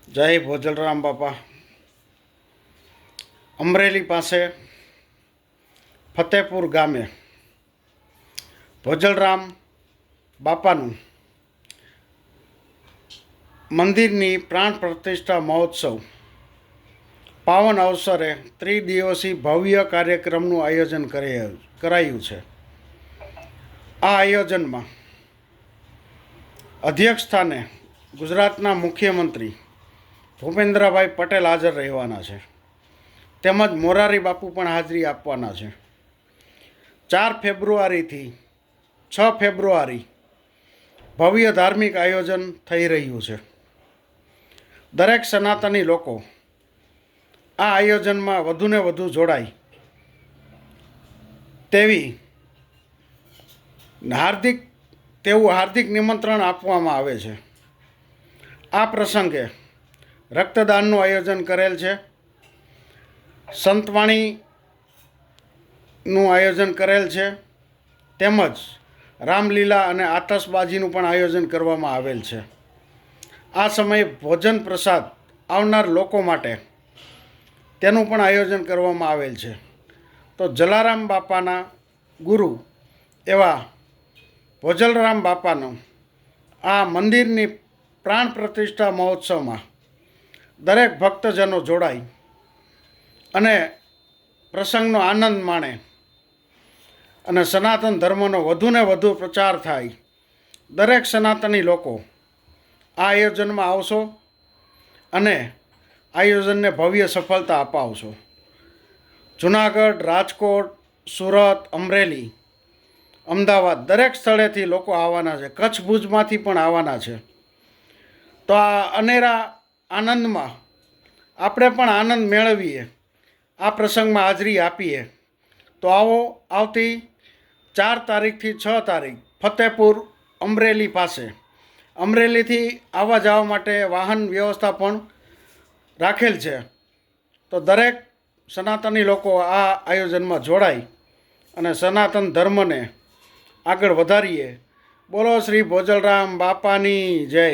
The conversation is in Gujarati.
જય ભોજલરામ બાપા. અમરેલી પાસે ફતેપુર ગામે ભોજલરામ બાપાનું મંદિરની પ્રાણ પ્રતિષ્ઠા મહોત્સવ પાવન અવસરે ત્રિદિવસીય ભવ્ય કાર્યક્રમનું આયોજન કરાયું છે. આ આયોજનમાં અધ્યક્ષ સ્થાને ગુજરાતના મુખ્યમંત્રી ભૂપેન્દ્રભાઈ પટેલ હાજર રહેવાના છે, તેમજ મોરારી બાપુ પણ હાજરી આપવાના છે. 4 ફેબ્રુઆરીથી 6 ફેબ્રુઆરી ભવ્ય ધાર્મિક આયોજન થઈ રહ્યું છે. દરેક સનાતની લોકો આ આયોજનમાં વધુને વધુ જોડાય તેવું હાર્દિક નિમંત્રણ આપવામાં આવે છે. આ પ્રસંગે રક્તદાનનું આયોજન કરેલ છે, સંતવાણીનું આયોજન કરેલ છે, તેમજ રામલીલા અને આતશબાજીનું પણ આયોજન કરવામાં આવેલ છે. આ સમયે ભોજન પ્રસાદ આવનાર લોકો માટે તેનું પણ આયોજન કરવામાં આવેલ છે. તો જલારામ બાપાના ગુરુ એવા ભોજલરામ બાપાનું આ મંદિરની પ્રાણ પ્રતિષ્ઠા મહોત્સવમાં દરેક ભક્તજનો જોડાય અને પ્રસંગનો આનંદ માણે અને સનાતન ધર્મનો વધુને વધુ પ્રચાર થાય. દરેક સનાતની લોકો આ આયોજનમાં આવશો અને આયોજનને ભવ્ય સફળતા અપાવશો. જુનાગઢ, રાજકોટ, સુરત, અમરેલી, અમદાવાદ દરેક સ્થળેથી લોકો આવવાના છે. કચ્છ ભુજમાંથી પણ આવવાના છે. તો આ અનેરા આનંદમાં આપણે પણ આનંદ મેળવીએ, આ પ્રસંગમાં હાજરી આપીએ. તો આવો, આવતી 4 તારીખથી 6 તારીખ ફતેપુર અમરેલી પાસે, અમરેલીથી આવવા જવા માટે વાહન વ્યવસ્થા પણ રાખેલ છે. તો દરેક સનાતની લોકો આ આયોજનમાં જોડાય અને સનાતન ધર્મને આગળ વધારીએ. બોલો શ્રી ભોજલરામ બાપાની જય.